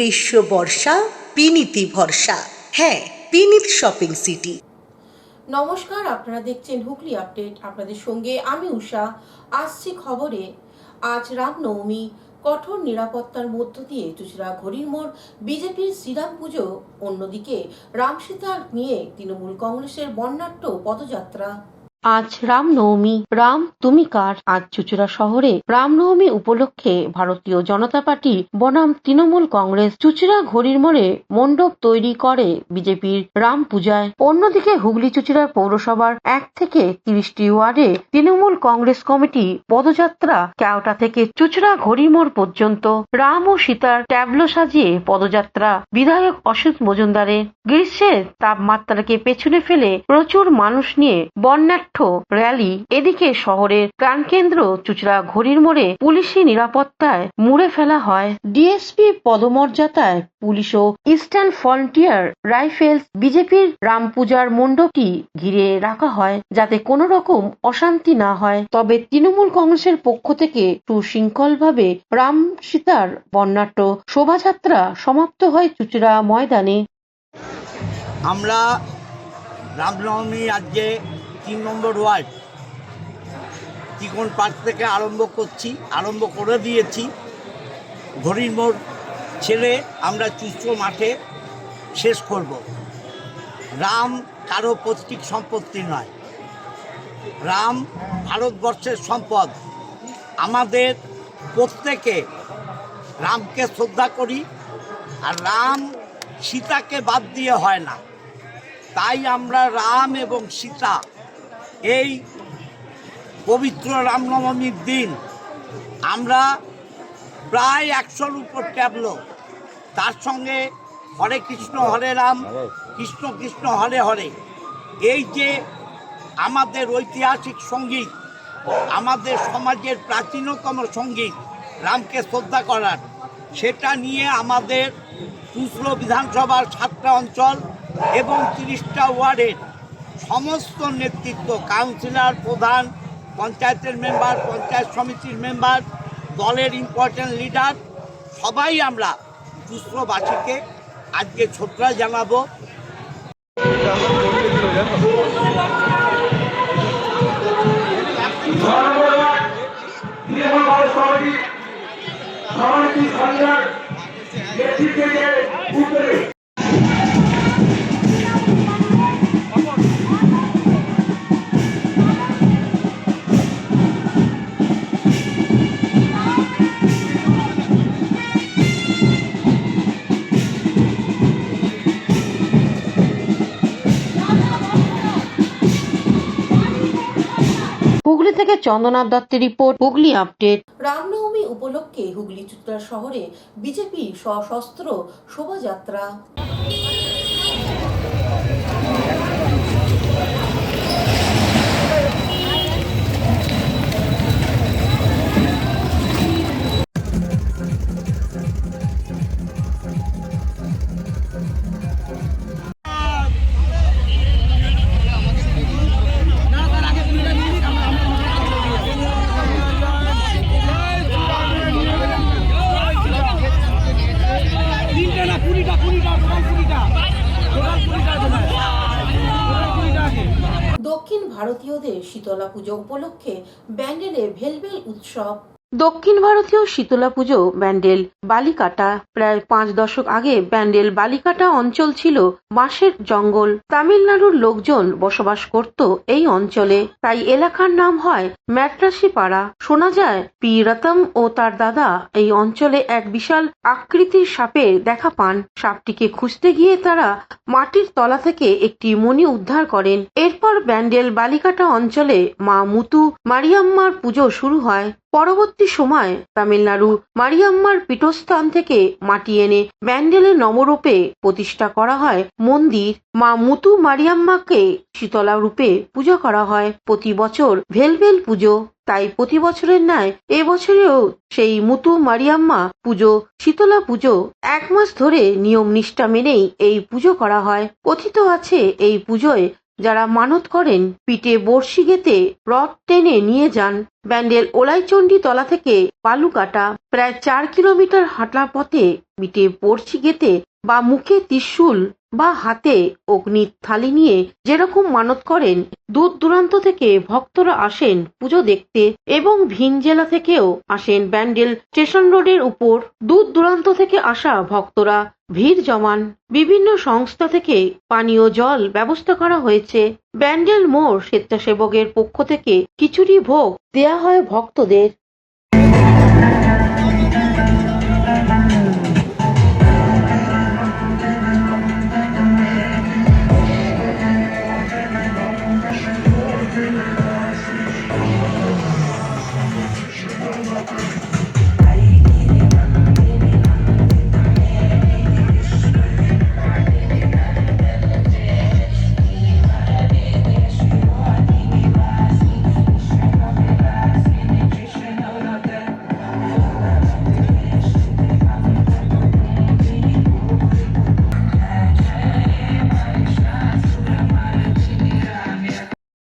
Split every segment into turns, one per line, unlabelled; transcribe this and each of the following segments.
গ্রীষ্ম বর্ষা পিনিতি ভরসা। হ্যাঁ, পিনিত শপিং সিটি।
নমস্কার, আপনারা দেখছেন হুগলি আপডেট। আপনাদের সঙ্গে আমি উষা। আসছি খবরে। আজ রামনবমী। কঠোর নিরাপত্তার মধ্য দিয়ে চুঁচুড়া ঘড়ির মোড় বিজেপির শ্রীরাম পুজো। অন্যদিকে রামসীতার নিয়ে তৃণমূল কংগ্রেসের বর্ণাঢ্য পদযাত্রা। আজ রামনবমী। রাম তুমি কার? আজ চুঁচুড়া শহরে রামনবমী উপলক্ষে ভারতীয় জনতা পার্টি বনাম তৃণমূল কংগ্রেস চুঁচুড়া ঘড়ির মোড়ে মণ্ডপ তৈরি করে বিজেপির রাম পূজায়। অন্যদিকে হুগলি চুঁচুড়া পৌরসভার 1 থেকে 30টি ওয়ার্ডে তৃণমূল কংগ্রেস কমিটি পদযাত্রা কেওটা থেকে চুঁচুড়া ঘড়ির মোড় পর্যন্ত রাম ও সীতার ট্যাবলো সাজিয়ে পদযাত্রা। বিধায়ক অসিত মজুমদারের গ্রীষ্মের তাপমাত্রাকে পেছনে ফেলে প্রচুর মানুষ নিয়ে বর্ণাঢ্য র্যালি। এদিকে শহরের প্রাণকেন্দ্র চুঁচুড়া ঘড়ির মোড়ে পুলিশি নিরাপত্তায় মুড়ে ফেলা হয়। ডিএসপি পদমর্যাদায় পুলিশ ও ইস্টার্ন ফ্রন্টিয়ার রাইফেলস বিজেপির রাম পূজার মণ্ডপটি ঘিরে রাখা হয় যাতে কোনো রকম অশান্তি না হয়। তবে তৃণমূল কংগ্রেসের পক্ষ থেকে সুশৃঙ্খলভাবে রাম সীতার বর্ণাঢ্য শোভাযাত্রা সমাপ্ত হয় চুঁচুড়া ময়দানে।
আমরা রামনবমী আজকে 3 নম্বর ওয়ার্ড তিকোন পার্ক থেকে আরম্ভ করে দিয়েছি। ঘড়ির মোড় ছেড়ে আমরা চুঁচুড়া মাঠে শেষ করব। রাম কারো পৈতৃক সম্পত্তি নয়, রাম ভারতবর্ষের সম্পদ। আমাদের প্রত্যেকে রামকে শ্রদ্ধা করি, আর রাম সীতাকে বাদ দিয়ে হয় না। তাই আমরা রাম এবং সীতা এই পবিত্র রামনবমীর দিন আমরা প্রায় 100-র উপর ট্যাবলো, তার সঙ্গে হরে কৃষ্ণ হরে রাম, কৃষ্ণ কৃষ্ণ হরে হরে, এই যে আমাদের ঐতিহাসিক সঙ্গীত, আমাদের সমাজের প্রাচীনতম সঙ্গীত রামকে শ্রদ্ধা করার, সেটা নিয়ে আমাদের চুঁচুড়া বিধানসভার 7টা অঞ্চল এবং 30টা ওয়ার্ডের সমস্ত নেতৃত্ব, কাউন্সিলর, প্রধান, পঞ্চায়েতের মেম্বার, পঞ্চায়েত সমিতির মেম্বার, দলের ইম্পর্টেন্ট লিডার, সবাই আমরা চুঁচুড়াবাসীকে আজকে শ্রদ্ধা জানাবো।
হুগলি থেকে চন্দনা দত্তের রিপোর্ট, হুগলি আপডেট। রামনবমী উপলক্ষে হুগলি চুঁচুড়া শহরে বিজেপি সশস্ত্র শোভাযাত্রা। দক্ষিণ ভারতীয়দের শীতলা পুজো উপলক্ষে ব্যান্ডেলে ভেলভেল উৎসব। দক্ষিণ ভারতীয় শীতলা পুজো ব্যান্ডেল বালিকাটা। প্রায় 5 দশক আগে ব্যান্ডেল বালিকাটা অঞ্চল ছিল বাঁশের জঙ্গল। তামিলনাড়ুর লোকজন বসবাস করত এই অঞ্চলে, তাই এলাকার নাম হয় ম্যাট্রাসি পাড়া। শোনা যায় পি রতম ও তার দাদা এই অঞ্চলে এক বিশাল আকৃতির সাপের দেখা পান। সাপটিকে খুঁজতে গিয়ে তারা মাটির তলা থেকে একটি মণি উদ্ধার করেন। এরপর ব্যান্ডেল বালিকাটা অঞ্চলে মা মুতু মারিয়াম্মার পুজো শুরু হয়। পরবর্তী সময় তামিলনাড়ু মারিয়াম্মার পীঠস্থান থেকে মাটি এনে ব্যান্ডেলে নবরূপে প্রতিষ্ঠা করা হয় মন্দির। মা মুতু মারিয়াম্মাকে শীতলা রূপে পূজা করা হয়। প্রতি বছর ভেলভেল পুজো, তাই প্রতি বছরের ন্যায় এবছরেও সেই মুতু মারিয়াম্মা পুজো, শীতলা পুজো 1 মাস ধরে নিয়ম নিষ্ঠা মেনেই এই পুজো করা হয়। কথিত আছে এই পুজোয় যারা মানত করেন পিঠে বড়শি গেঁথে রথ টেনে নিয়ে যান। ব্যান্ডেল ওলাইচণ্ডী তলা থেকে বালুকাটা প্রায় 4 কিলোমিটার হাঁটা পথে পিঠে বড়শি গেঁথে বা মুখে ত্রিশূল বা হাতে অগ্নির থালি নিয়ে যেরকম মানত করেন, দূর দূরান্ত থেকে ভক্তরা আসেন পুজো দেখতে এবং ভিন জেলা থেকেও আসেন। ব্যান্ডেল স্টেশন রোডের উপর দূর দূরান্ত থেকে আসা ভক্তরা ভিড় জমান। বিভিন্ন সংস্থা থেকে পানীয় জল ব্যবস্থা করা হয়েছে। ব্যান্ডেল মোড় স্বেচ্ছাসেবকের পক্ষ থেকে খিচুড়ি ভোগ দেয়া হয় ভক্তদের।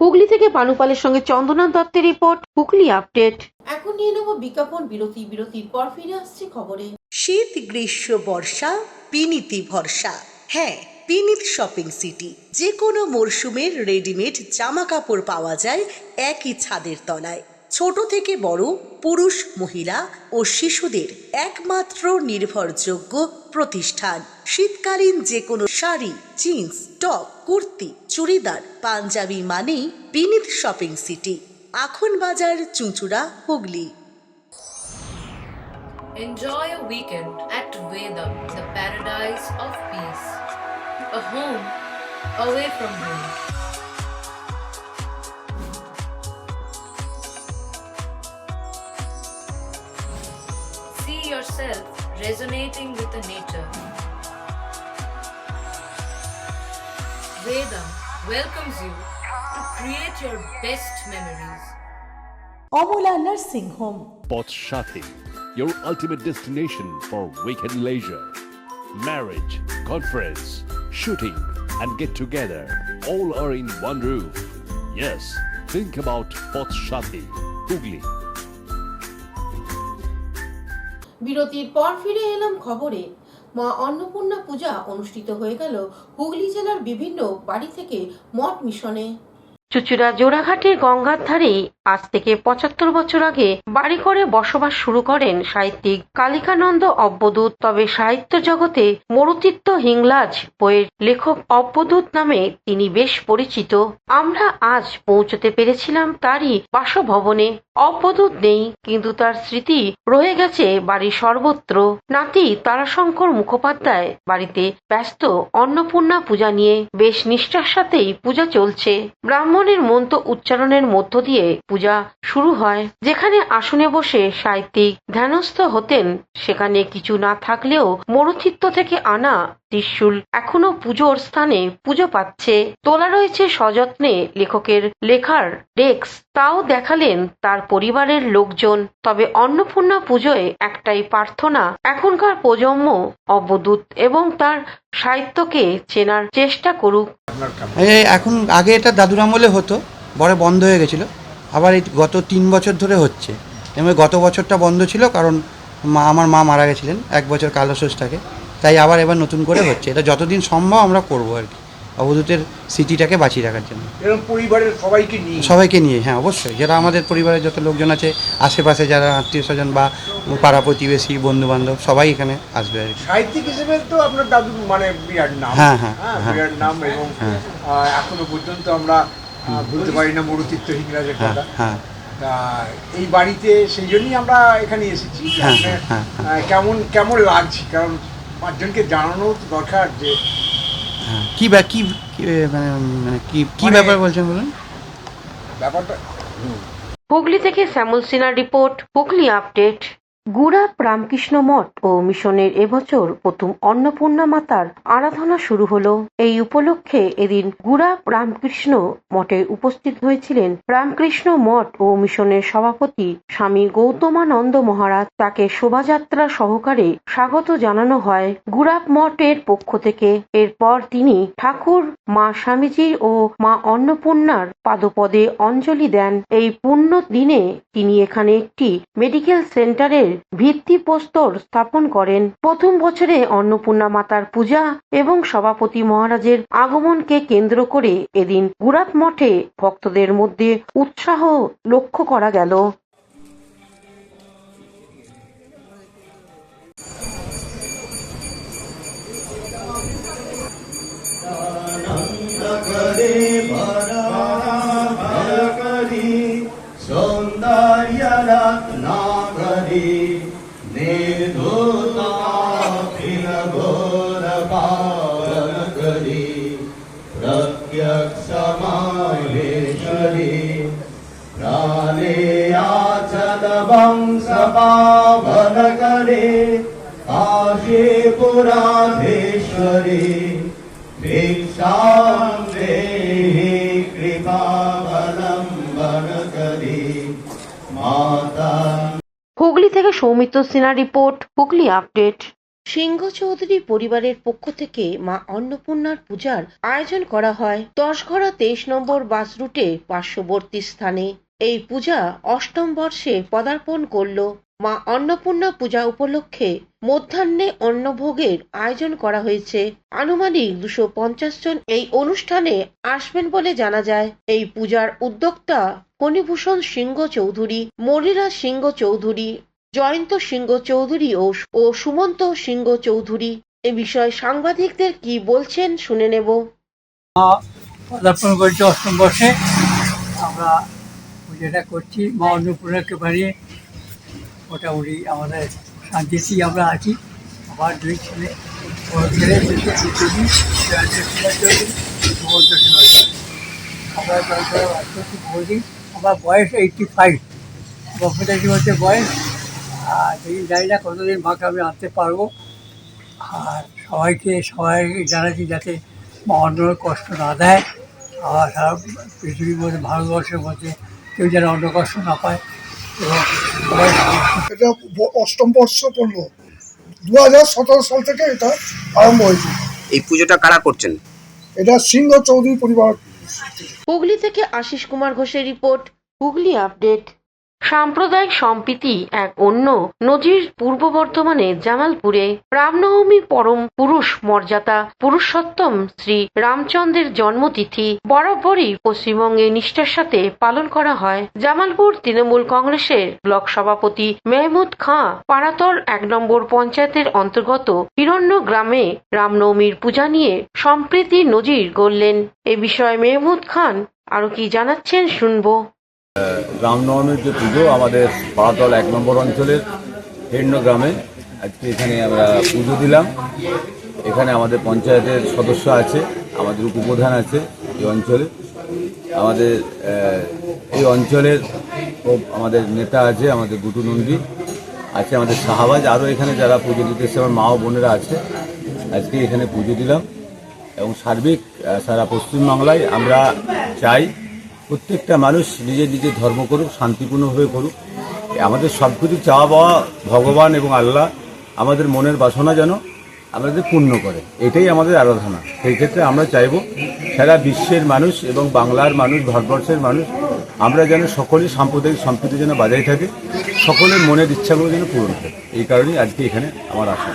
হুগলি থেকে পানুপালের সঙ্গে চন্দনা দত্তের রিপোর্ট, হুগলি আপডেট। এখন নিয়ে নেব বিজ্ঞাপন বিরতি। বিরতির পর ফিরে আসছে খবরে।
শীত গ্রীষ্ম বর্ষা পিনিতি ভরসা। হ্যাঁ, পিনিত শপিং সিটি। যে কোনো মরশুমের রেডিমেড জামা কাপড় পাওয়া যায় একই ছাদের তলায়। ছোট থেকে বড়, পুরুষ মহিলা ও শিশুদের একমাত্র নির্ভরযোগ্য প্রতিষ্ঠান। শীতকালীন যে কোনো শাড়ি, জিন্স, টপ, কুর্তি, চুড়িদার, পাঞ্জাবি মানেই বিনীত শপিং সিটি। আখন বাজার, চুঁচুড়া, Hooghly.
Enjoy a weekend at Vedam, the paradise of peace. A home away from home. See yourself resonating with the nature. Vedam welcomes you to create your best memories.
Amala nursing home.
Potshati, your ultimate destination for weekend leisure. Marriage, conference, shooting, and get together all are in one roof. Yes, think about Potshati, Hugli.
বিরতির পর ফিরে এলাম খবরে। মা অন্নপূর্ণা পূজা অনুষ্ঠিত হয়ে গেল হুগলি জেলার বিভিন্ন বাড়ি থেকে মঠ মিশনে। চুচুড়া জোড়াঘাটের গঙ্গার ধারে আজ থেকে ৭৫ বছর আগে বাড়ি করে বসবাস শুরু করেন সাহিত্যিক কালিকানন্দ অব্বদূত। তবে সাহিত্য জগতে মরুতীর্থ হিংলাজ বইয়ের লেখক অব্বদূত নামে তিনি বেশ পরিচিত। আমরা আজ পৌঁছতে পেরেছিলাম তারই বাসভবনে। অব্বদূত নেই, কিন্তু তার স্মৃতি রয়ে গেছে বাড়ির সর্বত্র। নাতি তারাশঙ্কর মুখোপাধ্যায় বাড়িতে ব্যস্ত অন্নপূর্ণা পূজা নিয়ে। বেশ নিষ্ঠার সাথেই পূজা চলছে। ব্রাহ্মণের মন্ত্র উচ্চারণের মধ্য দিয়ে পূজা শুরু হয়। যেখানে আসনে বসে সাহিত্যিক ধ্যানস্থ হতেন, সেখানে কিছু না থাকলেও মরুতীর্থ থেকে আনা ত্রিশূল এখনো পুজোর স্থানে পুজো পাচ্ছে। তোলা রয়েছে সযত্নে লেখকের লেখার ডেস্ক, তাও দেখালেন তার পরিবারের লোকজন। তবে অন্নপূর্ণা পুজোয় একটাই প্রার্থনা, এখনকার প্রজন্ম অবধূত এবং তার সাহিত্যকে চেনার চেষ্টা করুক।
এখন আগে এটা দাদুর আমলে হতো, পরে বন্ধ হয়ে গেছিলো, আবার এই গত 3 বছর ধরে হচ্ছে। এবং গত বছরটা বন্ধ ছিল কারণ আমার মা মারা গেছিলেন 1 বছর কালষষ্ঠীটাকে, তাই আবার এবার নতুন করে হচ্ছে। এটা যতদিন সম্ভব আমরা করবো আর কি, অবধূতের স্মৃতিটাকে বাঁচিয়ে রাখার জন্য।
এরকম পরিবারের
সবাইকে নিয়ে, হ্যাঁ অবশ্যই, যারা আমাদের পরিবারের যত লোকজন আছে, আশেপাশে যারা আত্মীয় স্বজন বা পাড়া প্রতিবেশী বন্ধু বান্ধব সবাই এখানে আসবে আর কি।
সাহিত্যিক হিসেবে তো আপনার দাদু মানে বিরাট নাম, বিরাট নাম, এবং এখনো পর্যন্ত আমরা ভুলতে পারি না মরুতীর্থ হিংলাজের কথা। এই বাড়িতে সেই জন্যই আমরা এখানে এসেছি। কেমন লাগছে, কারণ 5 জনকে জানানো দরকার যে
কি ব্যাপার বলছেন বলুন
ব্যাপারটা।
হুগলি থেকে শ্যামল সিনহার রিপোর্ট, হুগলি আপডেট। গুড়াপ রামকৃষ্ণ মঠ ও মিশনের এবছর প্রথম অন্নপূর্ণা মাতার আরাধনা শুরু হলো। এই উপলক্ষে এদিন গুড়াপ রামকৃষ্ণ মঠে উপস্থিত হয়েছিলেন রামকৃষ্ণ মঠ ও মিশনের সভাপতি স্বামী গৌতমানন্দ মহারাজ। তাকে শোভাযাত্রা সহকারে স্বাগত জানানো হয় গুড়াপ মঠের পক্ষ থেকে। এরপর তিনি ঠাকুর, মা স্বামীজি ও মা অন্নপূর্ণার পাদপদে অঞ্জলি দেন। এই পুণ্য দিনে তিনি এখানে একটি মেডিকেল সেন্টারের ভিত্তিপ্রস্তর স্থাপন করেন। প্রথম বছরে অন্নপূর্ণা মাতার পূজা এবং সভাপতি মহারাজের আগমনকে কেন্দ্র করে এদিন গুড়াপ মঠে ভক্তদের মধ্যে উৎসাহ লক্ষ্য করা গেল। হুগলি থেকে সৌমিত্র সিনহার রিপোর্ট, হুগলি আপডেট। সিংহ চৌধুরী পরিবারের পক্ষ থেকে মা অন্নপূর্ণার পূজার আয়োজন করা হয় 10ঘড়া 23 নম্বর বাস রুটে পার্শ্ববর্তী স্থানে। এই পূজা অষ্টম বর্ষে পদার্পণ করল। মা অন্নপূর্ণা পূজা উপলক্ষে মধ্যাহ্নে অন্নভোগের আয়োজন করা হয়েছে। আনুমানিক 250 জন এই অনুষ্ঠানে আসবেন বলে জানা যায়। এই পূজার উদ্যোক্তা ফণীভূষণ সিংহ চৌধুরী, মরিরা সিংহ চৌধুরী, জয়ন্ত সিংহ চৌধুরী ও সুমন্ত সিংহ চৌধুরী। এ বিষয়ে সাংবাদিকদের কি বলছেন শুনে নেব।
পদার্পণ করছি অষ্টম বর্ষে। আমরা পুজোটা করছি মা অন্নপূর্ণাকে বানিয়ে। মোটামুটি আমাদের শান্তিতেই আমরা আছি। আমার দুই ছেলে, বড় ছেলে সুমন্ত সিংহ। আমরা বলছি আমার বয়স 85, 85 বছর বয়স। আর দেখি জানি না কতদিন মাকে আমি আনতে পারবো। আর সবাই জানাচ্ছি যাতে মা অন্যর কষ্ট না দেয়। আর সারা পৃথিবীর মধ্যে, ভারতবর্ষের মধ্যে কেউ যেন অন্য কষ্ট না পায়। এবং সবাই
এটা অষ্টম বর্ষ পড়লো। 2017 সাল থেকে এটা আরম্ভ হয়েছে।
এই পুজোটা কারা করছেন?
এটা সিংহ চৌধুরী পরিবার।
হুগলি থেকে আশিস কুমার ঘোষের রিপোর্ট, হুগলি আপডেট। সাম্প্রদায়িক সম্প্রীতি এক অন্য নজির পূর্ব বর্ধমানে জামালপুরে রামনবমী পরম পুরুষ মর্যাদা পুরুষোত্তম শ্রী রামচন্দ্রের জন্মতিথি বরাবরই পশ্চিমবঙ্গে নিষ্ঠার সাথে পালন করা হয়। জামালপুর তৃণমূল কংগ্রেসের ব্লক সভাপতি মেহমুদ খাঁ পাড়াতল 1 নম্বর পঞ্চায়েতের অন্তর্গত হিরণ্য গ্রামে রামনবমীর পূজা নিয়ে সম্প্রীতি নজির গড়লেন। এ বিষয়ে মেহমুদ খান আরো কি জানাচ্ছেন শুনবো।
রামনবমীর যে পুজো আমাদের পাড়াতল 1 নম্বর অঞ্চলের হিরণ্য গ্রামে আজকে এখানে আমরা পুজো দিলাম। এখানে আমাদের পঞ্চায়েতের সদস্য আছে, আমাদের উপপ্রধান আছে এই অঞ্চলে, আমাদের এই অঞ্চলের আমাদের নেতা আছে, আমাদের গুটু নন্দী আছে, আমাদের শাহবাজ, আরও এখানে যারা পুজো দিতে এসেছে আমার মা ও বোনেরা আছে। আজকে এখানে পুজো দিলাম এবং সার্বিক সারা পশ্চিমবাংলায় আমরা চাই প্রত্যেকটা মানুষ নিজের নিজের ধর্ম করুক, শান্তিপূর্ণভাবে করুক। আমাদের সব কিছু চাওয়া পাওয়া ভগবান এবং আল্লাহ আমাদের মনের বাসনা যেন আমাদের পূর্ণ করে, এটাই আমাদের আরাধনা। সেই ক্ষেত্রে আমরা চাইব সারা বিশ্বের মানুষ এবং বাংলার মানুষ, ভারতবর্ষের মানুষ, আমরা যেন সকলেই সাম্প্রদায়িক সম্প্রীতি যেন বজায় থাকে, সকলের মনের ইচ্ছাগুলো যেন পূরণ হয়। এই কারণেই আজকে এখানে আমার আসা।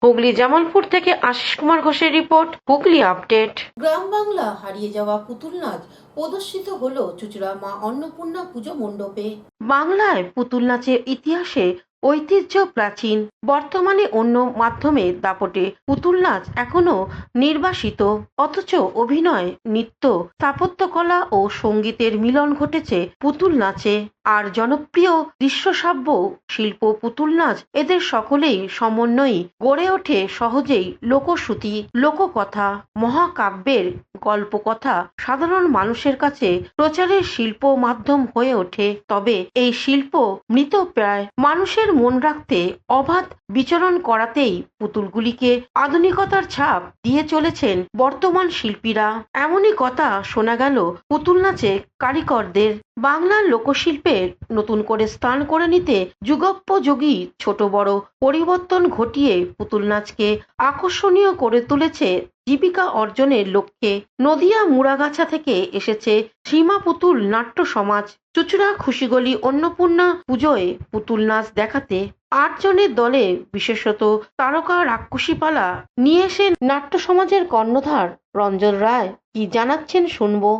হুগলি জামালপুর থেকে আশিস কুমার ঘোষের রিপোর্ট, হুগলি আপডেট। গ্রাম বাংলা হারিয়ে যাওয়া পুতুল নাচ প্রদর্শিত হলো চুঁচুড়া মা অন্নপূর্ণা পুজো মণ্ডপে। বাংলায় পুতুল নাচের ইতিহাসে ঐতিহ্য প্রাচীন, বর্তমানে অন্য মাধ্যমের দাপটে পুতুল নাচ এখনো নির্বাসিত, অথচ অভিনয়, নৃত্য, স্থাপত্যকলা ও সঙ্গীতের মিলন ঘটেছে পুতুল নাচে। আর জনপ্রিয় দৃশ্যশ্রাব্য শিল্প পুতুল নাচ এদের সকলেই সমন্বয়ে গড়ে ওঠে সহজেই লোকশ্রুতি, লোককথা, মহাকাব্যের গল্পকথা সাধারণ মানুষের কাছে প্রচারের শিল্প মাধ্যম হয়ে ওঠে। তবে এই শিল্প মৃতপ্রায়, মানুষের মন রাখতে অবাধ বিচরণ করাতেই পুতুলগুলিকে আধুনিকতার ছাপ দিয়ে চলেছেন বর্তমান শিল্পীরা। এমনই কথা শোনা গেল পুতুল নাচে কারিগরদের। বাংলার লোকশিল্পের নতুন করে স্থান করে নিতে যুগোপযোগী ছোট বড় পরিবর্তন ঘটিয়ে পুতুল নাচকে আকর্ষণীয় করে তুলেছে জীবিকা অর্জনের লক্ষ্যে। নদিয়া মুড়াগাছা থেকে এসেছে সীমা পুতুল নাট্য সমাজ চুচুড়া খুশিগলি অন্নপূর্ণা পুজোয় পুতুল নাচ দেখাতে ৮ জনের দলে বিশেষত তারকা রাক্ষসী পালা নিয়ে এসে নাট্য সমাজের কর্ণধার রঞ্জন রায় কি জানাচ্ছেন শুনবো।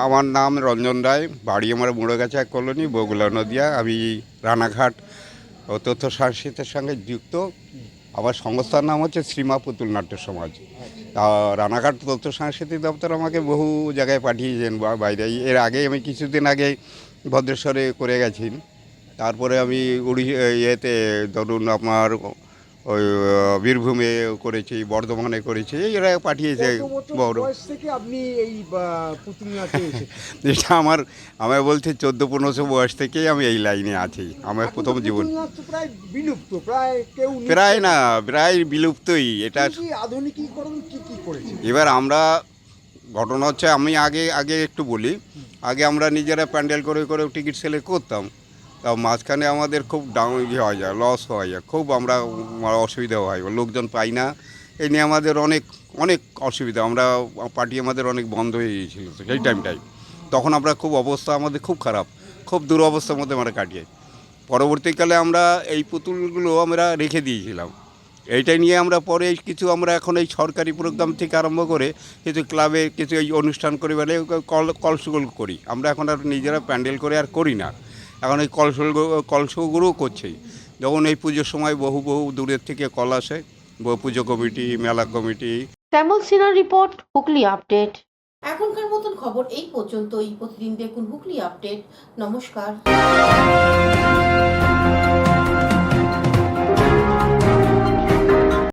আমার নাম রঞ্জন রায়, বাড়ি আমার মুড়াগাছা কলোনি, বগুলা, নদিয়া। আমি রানাঘাট ও তথ্য সংস্কৃতির সঙ্গে যুক্ত। আমার সংস্থার নাম হচ্ছে শ্রীমা পুতুল নাট্য সমাজ। রানাঘাট তথ্য সংস্কৃতি দপ্তর আমাকে বহু জায়গায় পাঠিয়েছেন বাইরে। এর আগে আমি কিছুদিন আগে ভদ্রেশ্বরে করে গেছি। তারপরে আমি ইয়েতে ধরুন আপনার ওই বীরভূমে করেছি, বর্ধমানে করেছি, এরা পাঠিয়েছে বড়।
আপনি এই পুতুল নাচে
এটা আমার বলছে 14-15 বয়স থেকেই আমি এই লাইনে আছি। আমার প্রথম জীবন
প্রায় বিলুপ্ত,
প্রায় বিলুপ্তই। এটা
আধুনিকীকরণ কি করেছে
এবার আমরা, ঘটনা হচ্ছে আমি আগে একটু বলি। আগে আমরা নিজেরা প্যান্ডেল করে টিকিট সেল করতাম। তা মাঝখানে আমাদের খুব ডাউন হয়ে যায়, লস হয়ে যায়, খুব আমরা অসুবিধা হয়, লোকজন পাই না। এই নিয়ে আমাদের অনেক অসুবিধা। আমরা পার্টি আমাদের অনেক বন্ধ হয়ে গিয়েছিল সেই টাইমটাই। তখন আমরা খুব অবস্থা আমাদের খুব খারাপ, খুব দুরবস্থার মধ্যে আমরা কাটিয়ে। পরবর্তীকালে আমরা এই পুতুলগুলো আমরা রেখে দিয়েছিলাম। এইটা নিয়ে আমরা পরে কিছু আমরা এখন এই সরকারি প্রোগ্রাম থেকে আরম্ভ করে কিছু ক্লাবে কিছু এই অনুষ্ঠান করি, বলে কলসগুলো করি। আমরা এখন আর নিজেরা প্যান্ডেল করে আর করি না, এখন এই কলসগুলোও করছেই। যখন এই পুজোর সময় বহু দূরের থেকে কল আসে, পুজো কমিটি, মেলা কমিটি।
শ্যামল সিনহার রিপোর্ট, হুগলি আপডেট। এখনকার মতন খবর এই পর্যন্তই। প্রতিদিন দেখুন হুগলি আপডেট। নমস্কার।